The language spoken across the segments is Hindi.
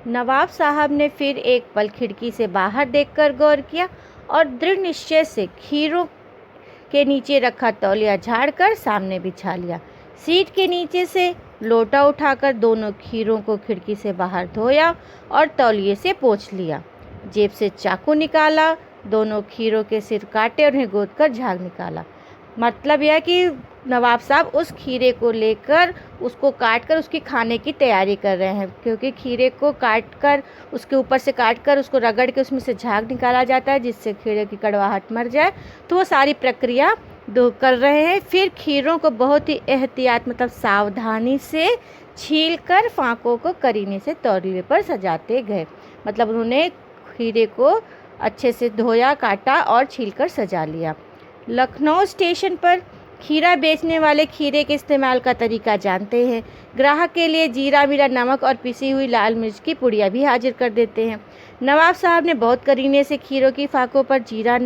नवाब साहब ने फिर एक पल खिड़की से बाहर देखकर गौर किया और दृढ़ निश्चय से खीरों के नीचे रखा तौलिया झाड़कर सामने बिछा लिया। सीट के नीचे से लोटा उठाकर दोनों खीरों को खिड़की से बाहर धोया और तौलिए से पोंछ लिया। जेब से चाकू निकाला, दोनों खीरों के सिर काटे और उन्हें गोदकर झाग निकाला। मतलब यह कि नवाब साहब उस खीरे को लेकर उसको काट कर उसकी खाने की तैयारी कर रहे हैं, क्योंकि खीरे को काट कर उसके ऊपर से काट कर उसको रगड़ के उसमें से झाग निकाला जाता है जिससे खीरे की कड़वाहट मर जाए। तो वो सारी प्रक्रिया कर रहे हैं। फिर खीरों को बहुत ही एहतियात मतलब सावधानी से छील कर फाँकों को करीने से तौलिए पर सजाते गए। मतलब उन्होंने खीरे को अच्छे से धोया, काटा और छील कर सजा लिया। लखनऊ स्टेशन पर खीरा बेचने वाले खीरे के इस्तेमाल का तरीका जानते हैं। ग्राहक के लिए जीरा मिला नमक और पिसी हुई लाल मिर्च की पुड़िया भी हाजिर कर देते हैं। नवाब साहब ने बहुत करीने से खीरों की फाकों पर जीरा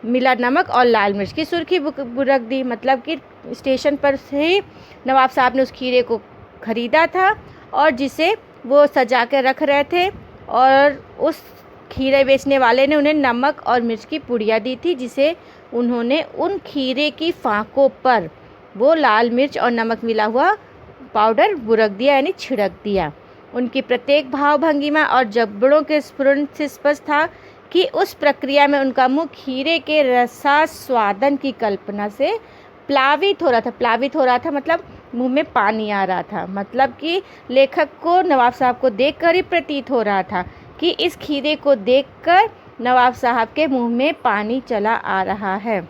मिला नमक और लाल मिर्च की सुर्खी बुरक दी। मतलब कि स्टेशन पर से ही नवाब साहब ने उस खीरे को ख़रीदा था और जिसे वो सजा के रख रहे थे, और उस खीरे बेचने वाले ने उन्हें नमक और मिर्च की पुड़िया दी थी, जिसे उन्होंने उन खीरे की फाँकों पर वो लाल मिर्च और नमक मिला हुआ पाउडर बुरक दिया, यानी छिड़क दिया। उनकी प्रत्येक भाव भंगिमा और जबड़ों के स्फुरण से स्पष्ट था कि उस प्रक्रिया में उनका मुँह खीरे के रसास्वादन की कल्पना से प्लावित हो रहा था। प्लावित हो रहा था मतलब मुंह में पानी आ रहा था। मतलब कि लेखक को नवाब साहब को देखकर ही प्रतीत हो रहा था कि इस खीरे को देखकर नवाब साहब के मुंह में पानी चला आ रहा है।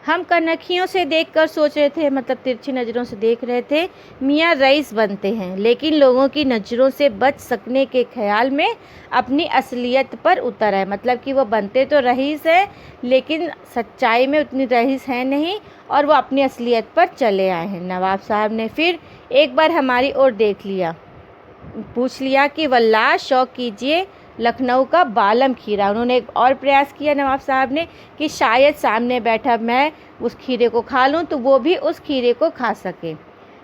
हम कनखियों से देखकर सोच रहे थे, मतलब तिरछी नज़रों से देख रहे थे, मियाँ रईस बनते हैं, लेकिन लोगों की नज़रों से बच सकने के ख्याल में अपनी असलियत पर उतर आए। मतलब कि वो बनते तो रईस हैं, लेकिन सच्चाई में उतनी रईस हैं नहीं, और वो अपनी असलियत पर चले आए हैं। नवाब साहब ने फिर एक बार हमारी ओर देख लिया, पूछ लिया कि वल्लाह शौक़ कीजिए लखनऊ का बालम खीरा। उन्होंने एक और प्रयास किया नवाब साहब ने कि शायद सामने बैठा मैं उस खीरे को खा लूं तो वो भी उस खीरे को खा सके।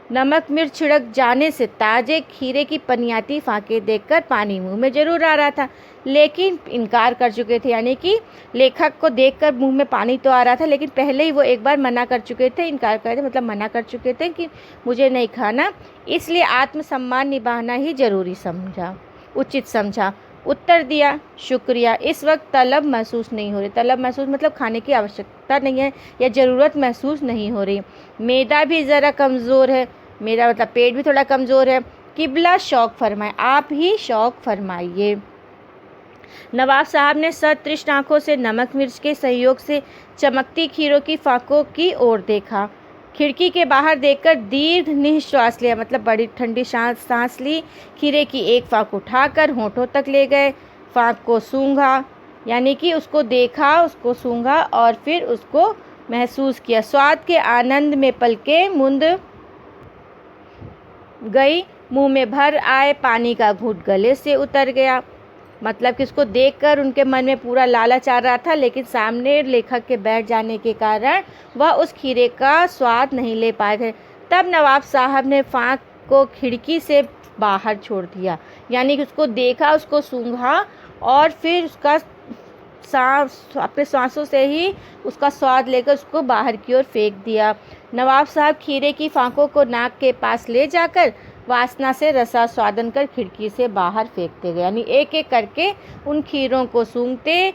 नमक मिर्च छिड़क जाने से ताज़े खीरे की पनियाती फाँकें देखकर पानी मुंह में ज़रूर आ रहा था, लेकिन इनकार कर चुके थे। यानी कि लेखक को देखकर मुंह में पानी तो आ रहा था, लेकिन पहले ही वो एक बार मना कर चुके थे, इनकार कर थे, मतलब मना कर चुके थे कि मुझे नहीं खाना। इसलिए आत्मसम्मान निभाना ही ज़रूरी समझा, उचित समझा। उत्तर दिया, शुक्रिया, इस वक्त तलब महसूस नहीं हो रही। तलब महसूस मतलब खाने की आवश्यकता नहीं है या ज़रूरत महसूस नहीं हो रही। मैदा भी ज़रा कमज़ोर है, मेरा मतलब पेट भी थोड़ा कमज़ोर है। किबला शौक़ फरमाए, आप ही शौक़ फरमाइए। नवाब साहब ने सतृष्ण आँखों से नमक मिर्च के सहयोग से चमकती खीरों की फाँकों की ओर देखा। खिड़की के बाहर देखकर दीर्घ निश्वास लिया, मतलब बड़ी ठंडी सांस ली। खीरे की एक फाँक उठाकर होठों तक ले गए, फाँक को सूंघा, यानी कि उसको देखा, उसको सूंघा और फिर उसको महसूस किया। स्वाद के आनंद में पलकें मूंद गई, मुंह में भर आए पानी का घूंट गले से उतर गया। मतलब कि उसको देखकर उनके मन में पूरा लालच आ रहा था, लेकिन सामने लेखक के बैठ जाने के कारण वह उस खीरे का स्वाद नहीं ले पाए थे। तब नवाब साहब ने फाँक को खिड़की से बाहर छोड़ दिया, यानी कि उसको देखा, उसको सूंघा और फिर उसका अपने सांसों से ही उसका स्वाद लेकर उसको बाहर की ओर फेंक दिया। नवाब साहब खीरे की फाँकों को नाक के पास ले जाकर वासना से रसास्वादन कर खिड़की से बाहर फेंकते गए, यानी एक एक करके उन खीरों को सूंघते,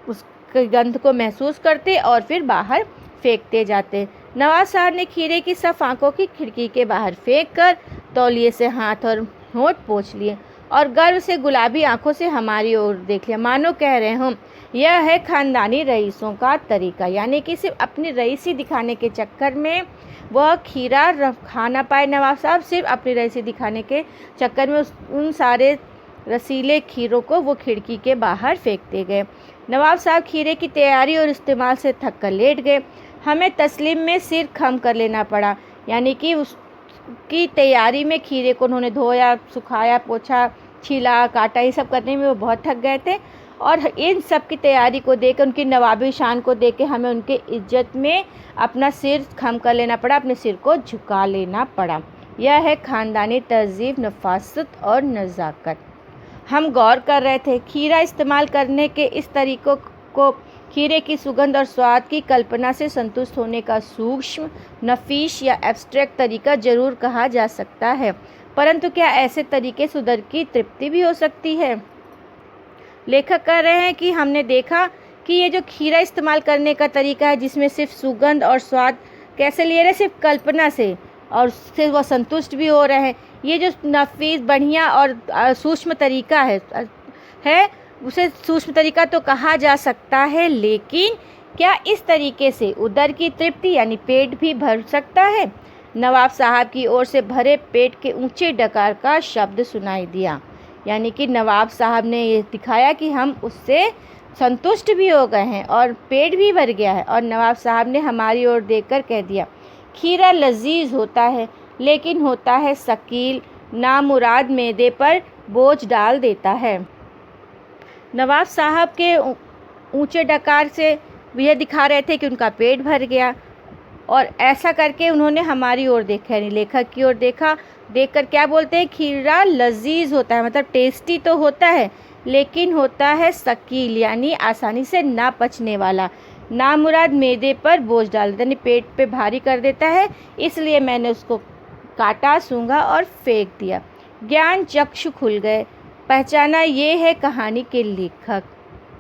उसके गंध को महसूस करते और फिर बाहर फेंकते जाते। नवाब साहब ने खीरे की सब फाँकों की खिड़की के बाहर फेंक कर तौलिए से हाथ और होंठ पोंछ लिए और गर्व से गुलाबी आंखों से हमारी ओर देख लिया, मानो कह रहे हों यह है ख़ानदानी रईसों का तरीका। यानी कि सिर्फ अपनी रईसी दिखाने के चक्कर में वह खीरा खा ना पाए नवाब साहब, सिर्फ अपनी रईसी दिखाने के चक्कर में उन सारे रसीले खीरों को वो खिड़की के बाहर फेंकते गए। नवाब साहब खीरे की तैयारी और इस्तेमाल से थक कर लेट गए। हमें तस्लीम में सिर खम कर लेना पड़ा, यानी कि उसकी तैयारी में खीरे को उन्होंने धोया, सुखाया, पोछा, छीला, काटा, ये सब करने में वो बहुत थक गए थे। और इन सब की तैयारी को देख, उनकी नवाबी शान को देख के हमें उनके इज्जत में अपना सिर खम कर लेना पड़ा, अपने सिर को झुका लेना पड़ा। यह है ख़ानदानी तहज़ीब, नफ़ासत और नज़ाकत। हम गौर कर रहे थे खीरा इस्तेमाल करने के इस तरीक़ों को खीरे की सुगंध और स्वाद की कल्पना से संतुष्ट होने का सूक्ष्म, नफीस या एब्स्ट्रैक्ट तरीका ज़रूर कहा जा सकता है, परंतु क्या ऐसे तरीके से उदर की तृप्ति भी हो सकती है? लेखक कह रहे हैं कि हमने देखा कि ये जो खीरा इस्तेमाल करने का तरीका है, जिसमें सिर्फ सुगंध और स्वाद कैसे ले रहे हैं, सिर्फ कल्पना से, और उससे वह संतुष्ट भी हो रहे हैं। ये जो नफीस, बढ़िया और सूक्ष्म तरीका है उसे सूक्ष्म तरीका तो कहा जा सकता है, लेकिन क्या इस तरीके से उदर की तृप्ति यानी पेट भी भर सकता है? नवाब साहब की ओर से भरे पेट के ऊंचे डकार का शब्द सुनाई दिया, यानी कि नवाब साहब ने ये दिखाया कि हम उससे संतुष्ट भी हो गए हैं और पेट भी भर गया है। और नवाब साहब ने हमारी ओर देखकर कह दिया, खीरा लजीज होता है, लेकिन होता है शकील, नामुराद मैदे पर बोझ डाल देता है। नवाब साहब के ऊंचे डकार से यह दिखा रहे थे कि उनका पेट भर गया, और ऐसा करके उन्होंने हमारी ओर देखा, यानी लेखक की ओर देखा। देखकर क्या बोलते हैं, खीरा लजीज होता है, मतलब टेस्टी तो होता है, लेकिन होता है शकील, यानी आसानी से ना पचने वाला, नामुराद मैदे पर बोझ डाल देता, यानी पेट पे भारी कर देता है, इसलिए मैंने उसको काटा, सूंघा और फेंक दिया। ज्ञान चक्षु खुल गए, पहचाना ये है कहानी के लेखक,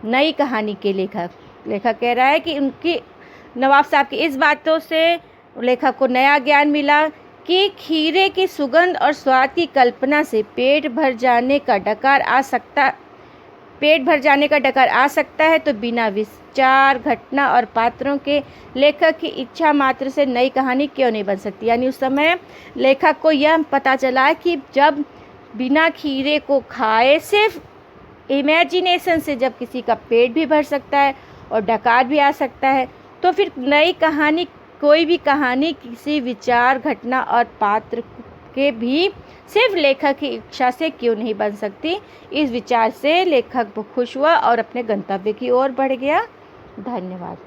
नई कहानी के लेखक। लेखक कह रहा है कि उनकी, नवाब साहब की इस बातों से लेखक को नया ज्ञान मिला कि खीरे की सुगंध और स्वाद की कल्पना से पेट भर जाने का डकार आ सकता है, तो बिना विचार, घटना और पात्रों के लेखक की इच्छा मात्र से नई कहानी क्यों नहीं बन सकती। यानी उस समय लेखक को यह पता चला कि जब बिना खीरे को खाए, सिर्फ इमेजिनेशन से जब किसी का पेट भी भर सकता है और डकार भी आ सकता है, तो फिर नई कहानी, कोई भी कहानी किसी विचार, घटना और पात्र के भी सिर्फ लेखक की इच्छा से क्यों नहीं बन सकती। इस विचार से लेखक खुश हुआ और अपने गंतव्य की ओर बढ़ गया। धन्यवाद।